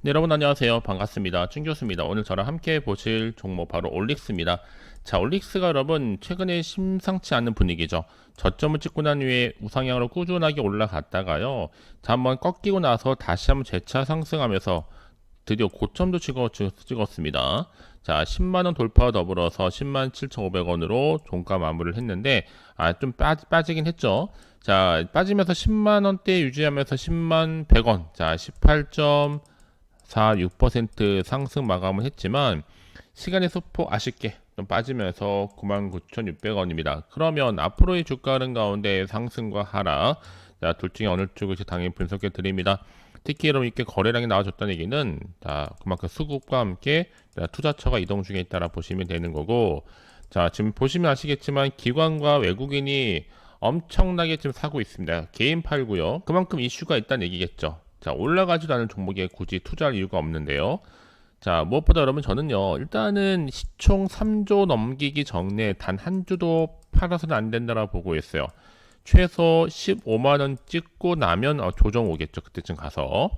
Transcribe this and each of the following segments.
네, 여러분 안녕하세요. 반갑습니다. 춘교수입니다. 오늘 저랑 함께 보실 종목 바로 올릭스입니다. 자, 올릭스가 여러분 최근에 심상치 않은 분위기죠. 저점을 찍고 난 후에 우상향으로 꾸준하게 올라갔다가요. 자, 한번 꺾이고 나서 다시 한번 재차 상승하면서 드디어 고점도 찍었습니다. 자, 10만원 돌파와 더불어서 10만 7,500원으로 종가 마무리를 했는데, 좀 빠지긴 했죠. 자, 빠지면서 10만원대 유지하면서 10만 100원. 자, 18.46% 상승 마감을 했지만, 시간의 소폭 아쉽게 좀 빠지면서 99,600원입니다. 그러면 앞으로의 주가 흐름 가운데 상승과 하락, 자, 둘 중에 어느 쪽을 당연히 분석해 드립니다. 특히 여러분 이렇게 거래량이 나와줬다는 얘기는 그만큼 수급과 함께 투자처가 이동 중에 있다라 보시면 되는 거고, 자, 지금 보시면 아시겠지만 기관과 외국인이 엄청나게 지금 사고 있습니다. 개인 팔고요. 그만큼 이슈가 있다는 얘기겠죠. 자, 올라가지도 않은 종목에 굳이 투자할 이유가 없는데요. 자, 무엇보다 여러분 저는요, 일단은 시총 3조 넘기기 전에 단 한 주도 팔아서는 안 된다라고 보고 있어요. 최소 15만원 찍고 나면 조정 오겠죠. 그때쯤 가서.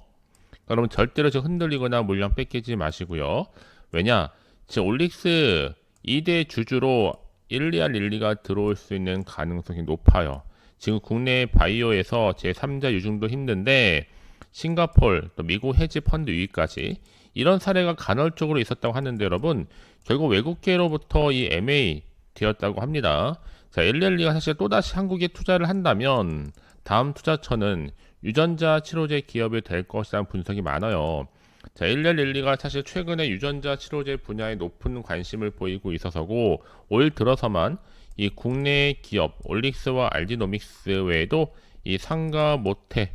여러분 절대로 지금 흔들리거나 물량 뺏기지 마시고요. 왜냐? 지금 올릭스 2대 주주로 일리아 릴리가 들어올 수 있는 가능성이 높아요. 지금 국내 바이오에서 제3자 유증도 힘든데 싱가폴, 또 미국 헤지 펀드 유입까지 이런 사례가 간헐적으로 있었다고 하는데 여러분 결국 외국계로부터 이 MA 되었다고 합니다. 자, 일리아가 사실 또다시 한국에 투자를 한다면 다음 투자처는 유전자 치료제 기업이 될 것이라는 분석이 많아요. 자, 일리가 사실 최근에 유전자 치료제 분야에 높은 관심을 보이고 있어서고 올 들어서만 이 국내 기업 올릭스와 알지노믹스 외에도 이 상가 모테,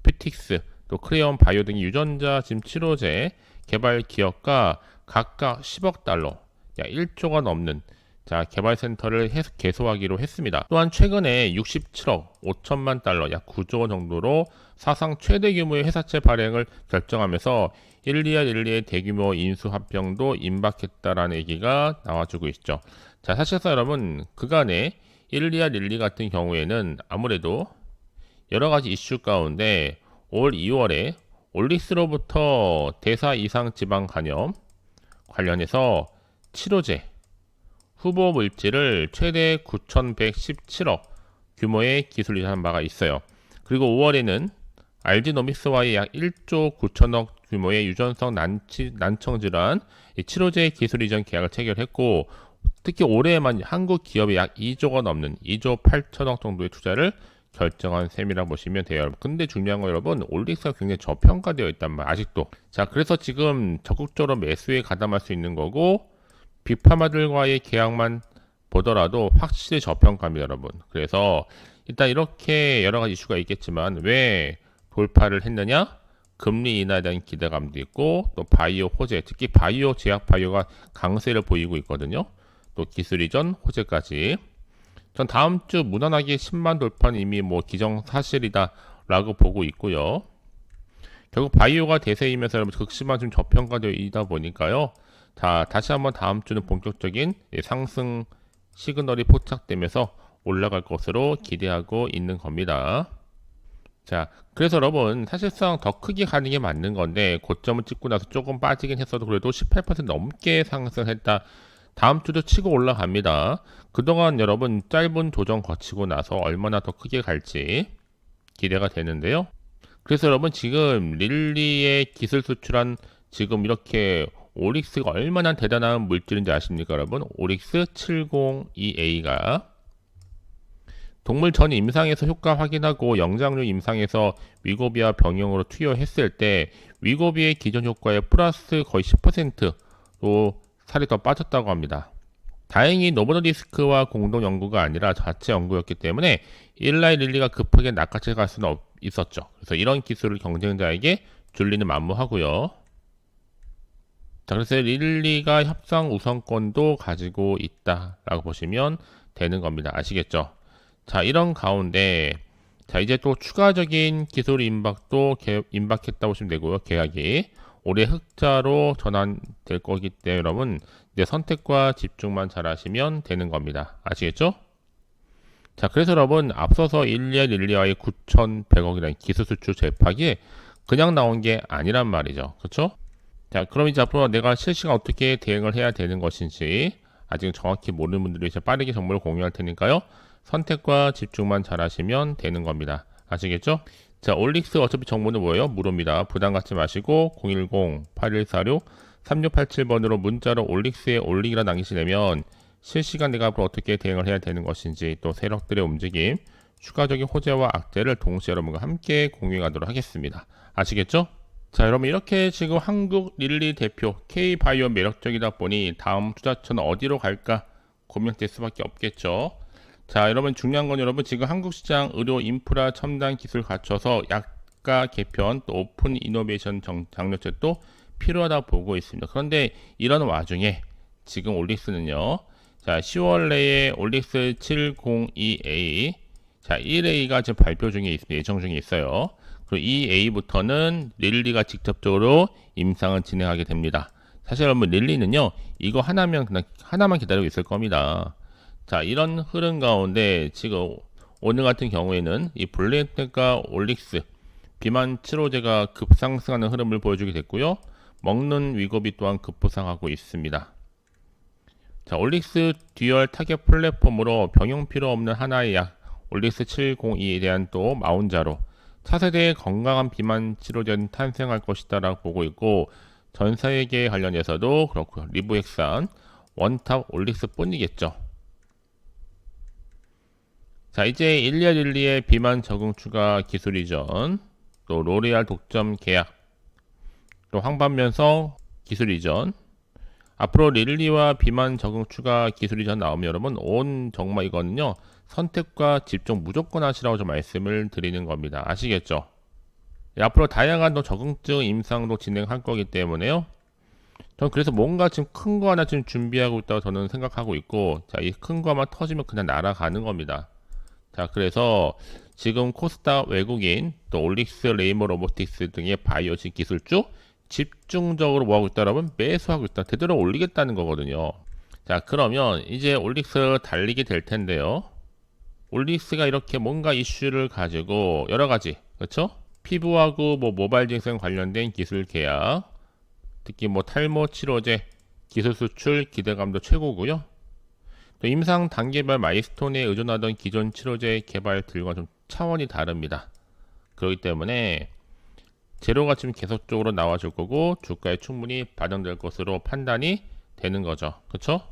퓨틱스, 또 크레온 바이오 등의 유전자 지금 치료제 개발 기업과 각각 10억 달러, 약 1조가 넘는 개발 센터를 개소하기로 했습니다. 또한 최근에 67억 5천만 달러, 약 9조 원 정도로 사상 최대 규모의 회사채 발행을 결정하면서 일리의 대규모 인수 합병도 임박했다라는 얘기가 나와주고 있죠. 자, 사실상 여러분 그간의 릴리 같은 경우에는 아무래도 여러 가지 이슈 가운데 올 2월에 올릭스로부터 대사 이상 지방 간염 관련해서 치료제 후보 물질을 최대 9,117억 규모의 기술 이전한 바가 있어요. 그리고 5월에는 알지노믹스와의 약 1조 9천억 규모의 유전성 난청 질환 치료제 기술 이전 계약을 체결했고, 특히 올해에만 한국 기업의 약 2조가 넘는 2조 8천억 정도의 투자를 결정한 셈이라 보시면 돼요. 근데 중요한 건 여러분 올릭스가 굉장히 저평가되어 있단 말 아직도. 자, 그래서 지금 적극적으로 매수에 가담할 수 있는 거고 빅파마들과의 계약만 보더라도 확실히 저평가입니다, 여러분. 그래서 일단 이렇게 여러 가지 이슈가 있겠지만 왜 돌파를 했느냐? 금리 인하에 대한 기대감도 있고 또 바이오 호재, 특히 바이오 제약 바이오가 강세를 보이고 있거든요. 또 기술 이전 호재까지. 전 다음 주 무난하게 10만 돌파는 이미 기정사실이다 라고 보고 있고요. 결국 바이오가 대세이면서 여러분 극심한 좀 저평가되어 있다 보니까요. 자, 다시 한번 다음 주는 본격적인 상승 시그널이 포착되면서 올라갈 것으로 기대하고 있는 겁니다. 자, 그래서 여러분 사실상 더 크게 가는 게 맞는 건데 고점을 찍고 나서 조금 빠지긴 했어도 그래도 18% 넘게 상승했다. 다음 주도 치고 올라갑니다. 그동안 여러분 짧은 조정 거치고 나서 얼마나 더 크게 갈지 기대가 되는데요. 그래서 여러분 지금 릴리의 기술 수출한 지금 이렇게 오릭스가 얼마나 대단한 물질인지 아십니까 여러분? 오릭스 702A가 동물 전 임상에서 효과 확인하고 영장류 임상에서 위고비와 병용으로 투여했을 때 위고비의 기존 효과에 플러스 거의 10%로 살이 더 빠졌다고 합니다. 다행히 노보노디스크와 공동 연구가 아니라 자체 연구였기 때문에 일라이 릴리가 급하게 낚아채 갈 수는 있었죠. 그래서 이런 기술을 경쟁자에게 줄리는 만무하고요. 자, 그래서 릴리가 협상 우선권도 가지고 있다라고 보시면 되는 겁니다. 아시겠죠? 자, 이런 가운데 자, 이제 또 추가적인 기술 임박도 임박했다고 보시면 되고요. 계약이 올해 흑자로 전환될 거기 때문에 여러분 이제 선택과 집중만 잘 하시면 되는 겁니다. 아시겠죠? 자, 그래서 여러분 앞서서 릴리아의 9,100억이라는 기술 수출 재파기에 그냥 나온 게 아니란 말이죠. 그렇죠? 자, 그럼 이제 앞으로 내가 실시간 어떻게 대응을 해야 되는 것인지 아직 정확히 모르는 분들이 이제 빠르게 정보를 공유할 테니까요. 선택과 집중만 잘 하시면 되는 겁니다. 아시겠죠? 자, 올릭스 어차피 정보는 뭐예요? 무료입니다. 부담 갖지 마시고 010-8146-3687번으로 문자로 올릭스에 올리기라 남기시려면 실시간 내가 앞으로 어떻게 대응을 해야 되는 것인지 또 세력들의 움직임, 추가적인 호재와 악재를 동시에 여러분과 함께 공유하도록 하겠습니다. 아시겠죠? 자, 여러분 이렇게 지금 한국 릴리 대표 K바이오 매력적이다 보니 다음 투자처는 어디로 갈까 고민될 수밖에 없겠죠. 자, 여러분 중요한 건 여러분 지금 한국 시장 의료 인프라 첨단 기술 갖춰서 약가 개편 또 오픈 이노베이션 장려책도 필요하다 보고 있습니다. 그런데 이런 와중에 지금 올릭스는요. 자, 10월 내에 올릭스 702A 자, 1A가 지금 발표 중에 있습니다. 예정 중에 있어요. 그리고 2A부터는 릴리가 직접적으로 임상을 진행하게 됩니다. 사실 여러분 릴리는요. 이거 하나면 그냥 하나만 기다리고 있을 겁니다. 자, 이런 흐름 가운데 지금 오늘 같은 경우에는 이 블랙텍과 올릭스 비만 치료제가 급상승하는 흐름을 보여주게 됐고요. 먹는 위급이 또한 급부상하고 있습니다. 자, 올릭스 듀얼 타겟 플랫폼으로 병용 필요 없는 하나의 약 올릭스 702에 대한 또 마운자로 차세대의 건강한 비만 치료제는 탄생할 것이다 라고 보고 있고 전사에게 관련해서도 그렇고요. 리브엑산, 원탑 올릭스 뿐이겠죠. 자, 이제 일리아릴리의 비만 적응 추가 기술 이전, 또 로레알 독점 계약, 또 황반면성 기술 이전, 앞으로 릴리와 비만 적응 추가 기술 이전 나오면 여러분 정말 이거는요 선택과 집중 무조건 하시라고 좀 말씀을 드리는 겁니다. 아시겠죠? 앞으로 다양한 또 적응증 임상도 진행할 거기 때문에요. 전 그래서 뭔가 지금 큰 거 하나 지금 준비하고 있다고 저는 생각하고 있고, 자, 이 큰 거만 터지면 그냥 날아가는 겁니다. 자, 그래서 지금 코스닥 외국인 또 올릭스 레이모 로보틱스 등의 바이오식 기술주 집중적으로 뭐하고 있다 여러분? 매수하고 있다. 되도록 올리겠다는 거거든요. 자, 그러면 이제 올릭스 달리게 될 텐데요. 올릭스가 이렇게 뭔가 이슈를 가지고 여러 가지, 그렇죠? 피부하고 뭐 모발 증상 관련된 기술 계약, 특히 뭐 탈모 치료제 기술 수출 기대감도 최고고요. 또 임상 단계별 마일스톤에 의존하던 기존 치료제 개발들과 좀 차원이 다릅니다. 그렇기 때문에 재료가 지금 계속적으로 나와줄 거고 주가에 충분히 반영될 것으로 판단이 되는 거죠. 그렇죠?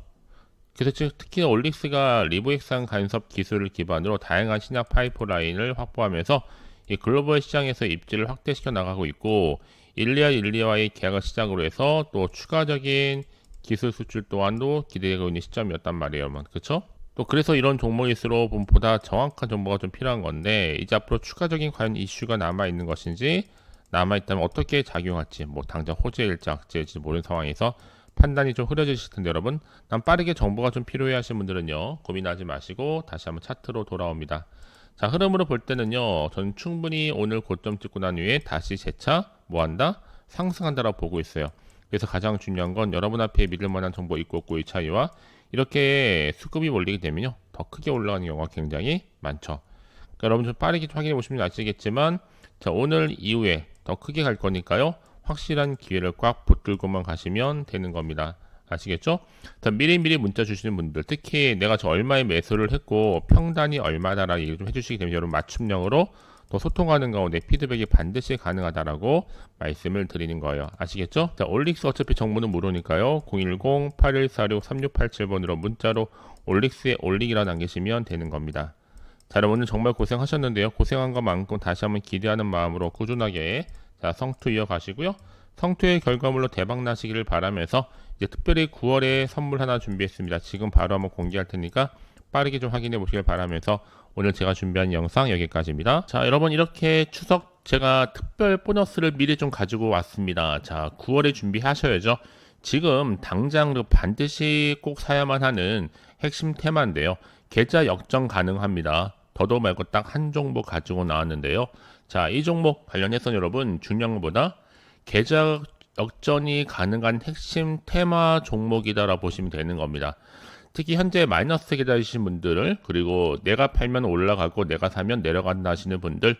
그래서 특히 올릭스가 리브엑산 간섭 기술을 기반으로 다양한 신약 파이프라인을 확보하면서 이 글로벌 시장에서 입지를 확대시켜 나가고 있고 일리아와의 계약을 시작으로 해서 또 추가적인 기술 수출 또한도 기대되고 있는 시점이었단 말이에요. 그렇죠? 또 그래서 이런 종목일수록 보다 정확한 정보가 좀 필요한 건데 이제 앞으로 추가적인 과연 이슈가 남아있는 것인지 남아있다면 어떻게 작용할지 뭐 당장 호재일지 악재일지 모르는 상황에서 판단이 좀 흐려지실 텐데 여러분 난 빠르게 정보가 좀 필요해 하시는 분들은요 고민하지 마시고 다시 한번 차트로 돌아옵니다. 자, 흐름으로 볼 때는요 저는 충분히 오늘 고점 찍고 난 후에 다시 재차 뭐한다? 상승한다라고 보고 있어요. 그래서 가장 중요한 건 여러분 앞에 믿을 만한 정보 있고 없고의 차이와 이렇게 수급이 몰리게 되면요 더 크게 올라가는 경우가 굉장히 많죠. 그러니까 여러분 좀 빠르게 확인해 보시면 아시겠지만 자, 오늘 이후에 더 크게 갈 거니까요 확실한 기회를 꽉 붙들고만 가시면 되는 겁니다. 아시겠죠? 자, 미리미리 문자 주시는 분들 특히 내가 저 얼마에 매수를 했고 평단이 얼마다라고 얘기 좀 해주시기 때문에 여러분 맞춤형으로 또 소통하는 가운데 피드백이 반드시 가능하다라고 말씀을 드리는 거예요. 아시겠죠? 자, 올릭스 어차피 정보는 무료니까요. 010-8146-3687번으로 문자로 올릭스에 올리기라 남기시면 되는 겁니다. 자, 여러분 오늘 정말 고생하셨는데요. 고생한 것만큼 다시 한번 기대하는 마음으로 꾸준하게 자, 성투 이어가시고요. 성투의 결과물로 대박 나시기를 바라면서 이제 특별히 9월에 선물 하나 준비했습니다. 지금 바로 한번 공개할 테니까 빠르게 좀 확인해 보시길 바라면서 오늘 제가 준비한 영상 여기까지입니다. 자, 여러분 이렇게 추석 제가 특별 보너스를 미리 좀 가지고 왔습니다. 자, 9월에 준비하셔야죠. 지금 당장 반드시 꼭 사야만 하는 핵심 테마인데요. 계좌 역전 가능합니다. 더도 말고 딱 한 종목 가지고 나왔는데요. 자, 이 종목 관련해서 여러분 중요한 것보다 계좌 역전이 가능한 핵심 테마 종목이다라고 보시면 되는 겁니다. 특히 현재 마이너스 계좌이신 분들 그리고 내가 팔면 올라가고 내가 사면 내려간다 하시는 분들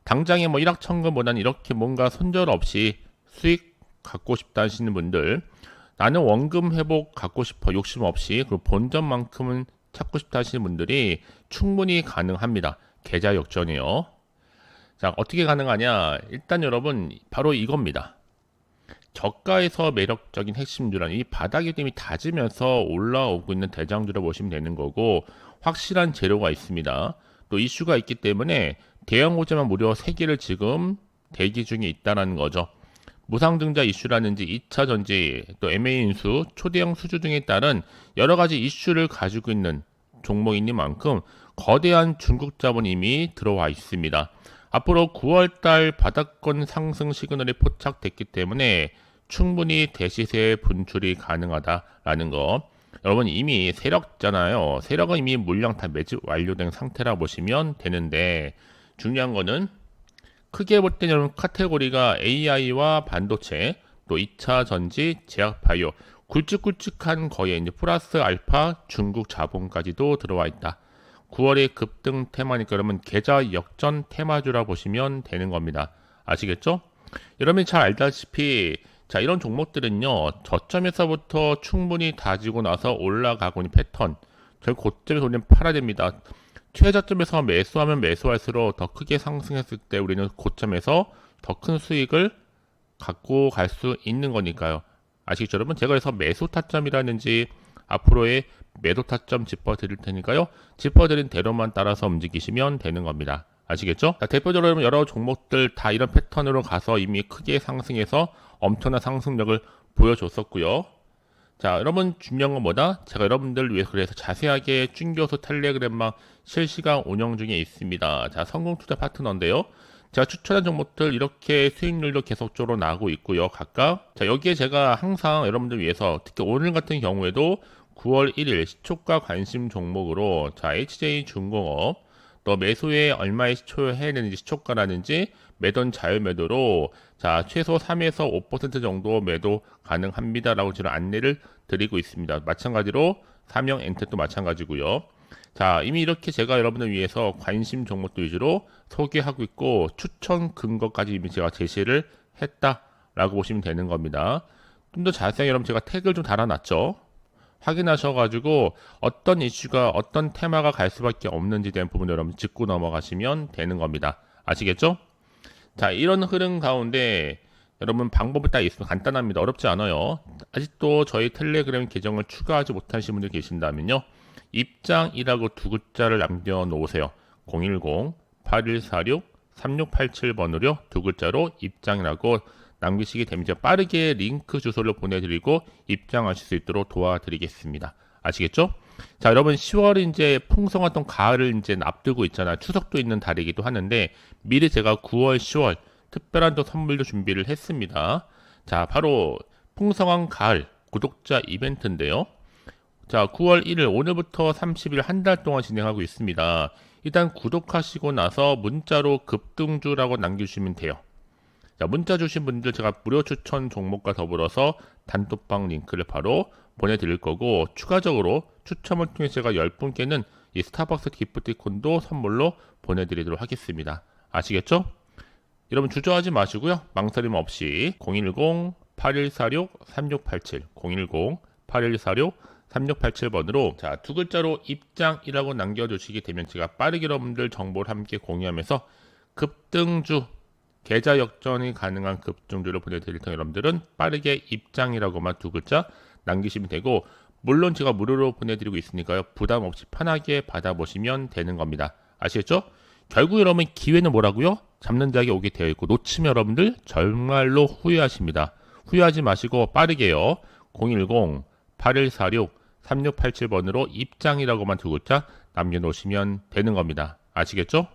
당장에 뭐 일확천금보다는 이렇게 뭔가 손절 없이 수익 갖고 싶다 하시는 분들, 나는 원금 회복 갖고 싶어 욕심 없이 그리고 본전만큼은 찾고 싶다 하시는 분들이 충분히 가능합니다. 계좌 역전이요. 자, 어떻게 가능하냐? 일단 여러분 바로 이겁니다. 저가에서 매력적인 핵심주란 이 바닥이 이미 다지면서 올라오고 있는 대장주라 보시면 되는 거고, 확실한 재료가 있습니다. 또 이슈가 있기 때문에 대형 호재만 무려 3개를 지금 대기 중에 있다는 거죠. 무상증자 이슈라든지 2차 전지, 또 M&A 인수, 초대형 수주 등에 따른 여러 가지 이슈를 가지고 있는 종목인 만큼 거대한 중국 자본이 이미 들어와 있습니다. 앞으로 9월달 바닥권 상승 시그널이 포착됐기 때문에 충분히 대시세 분출이 가능하다라는 거. 여러분 이미 세력잖아요. 세력은 이미 물량 다 매집 완료된 상태라 보시면 되는데, 중요한 거는 크게 볼 때는 카테고리가 AI와 반도체, 또 2차 전지, 제약바이오, 굵직굵직한 거에 이제 플러스 알파 중국 자본까지도 들어와 있다. 9월의 급등 테마니까 그러면 계좌 역전 테마주라 보시면 되는 겁니다. 아시겠죠? 여러분이 잘 알다시피 자, 이런 종목들은요, 저점에서부터 충분히 다지고 나서 올라가고 있는 패턴, 결국 고점에서 우리는 팔아야 됩니다. 최저점에서 매수하면 매수할수록 더 크게 상승했을 때 우리는 고점에서 더 큰 수익을 갖고 갈 수 있는 거니까요. 아시겠죠, 여러분? 제가 그래서 매수 타점이라든지 앞으로의 매도 타점 짚어드릴 테니까요. 짚어드린 대로만 따라서 움직이시면 되는 겁니다. 아시겠죠? 자, 대표적으로 여러 종목들 다 이런 패턴으로 가서 이미 크게 상승해서 엄청난 상승력을 보여줬었고요. 자, 여러분 중요한 건 뭐다? 제가 여러분들 위해서 그래서 자세하게 준교수 텔레그램망 실시간 운영 중에 있습니다. 자, 성공투자 파트너인데요. 제가 추천한 종목들 이렇게 수익률도 계속적으로 나오고 있고요. 각각. 자, 여기에 제가 항상 여러분들 위해서 특히 오늘 같은 경우에도 9월 1일 시초가 관심 종목으로 자, HJ중공업 또 매수에 얼마의 시초해야 되는지 시초가라든지 매도는 자유매도로 자 최소 3에서 5% 정도 매도 가능합니다라고 저는 안내를 드리고 있습니다. 마찬가지로 삼형 엔텍도 마찬가지고요. 자 이미 이렇게 제가 여러분을 위해서 관심 종목들 위주로 소개하고 있고 추천 근거까지 이미 제가 제시를 했다라고 보시면 되는 겁니다. 좀 더 자세하게 여러분 제가 태그를 좀 달아놨죠. 확인하셔가지고 어떤 이슈가 어떤 테마가 갈 수밖에 없는지 대한 부분 여러분 짚고 넘어가시면 되는 겁니다. 아시겠죠? 자, 이런 흐름 가운데 여러분 방법이 딱 있으면 간단합니다. 어렵지 않아요. 아직도 저희 텔레그램 계정을 추가하지 못하신 분들 계신다면요. 입장이라고 두 글자를 남겨놓으세요. 010-8146-3687번으로 두 글자로 입장이라고 남기시게 됩니다. 빠르게 링크 주소를 보내드리고 입장하실 수 있도록 도와드리겠습니다. 아시겠죠? 자, 여러분 10월 이제 풍성했던 가을을 이제 앞두고 있잖아요. 추석도 있는 달이기도 하는데 미리 제가 9월, 10월 특별한 또 선물도 준비를 했습니다. 자, 바로 풍성한 가을 구독자 이벤트인데요. 자, 9월 1일 오늘부터 30일 한 달 동안 진행하고 있습니다. 일단 구독하시고 나서 문자로 급등주라고 남겨주시면 돼요. 자, 문자 주신 분들 제가 무료 추천 종목과 더불어서 단톡방 링크를 바로 보내드릴 거고 추가적으로 추첨을 통해 제가 10분께는 이 스타벅스 기프티콘도 선물로 보내드리도록 하겠습니다. 아시겠죠? 여러분 주저하지 마시고요. 망설임 없이 010-8146-3687 010-8146-3687번으로 자, 두 글자로 입장이라고 남겨주시게 되면 제가 빠르게 여러분들 정보를 함께 공유하면서 급등주 계좌 역전이 가능한 급등주를 보내드릴 테니 여러분들은 빠르게 입장이라고만 두 글자 남기시면 되고 물론 제가 무료로 보내드리고 있으니까요. 부담 없이 편하게 받아보시면 되는 겁니다. 아시겠죠? 결국 여러분 기회는 뭐라고요? 잡는 자에게 오게 되어 있고 놓치면 여러분들 정말로 후회하십니다. 후회하지 마시고 빠르게요. 010-8146-3687번으로 입장이라고만 두 글자 남겨놓으시면 되는 겁니다. 아시겠죠?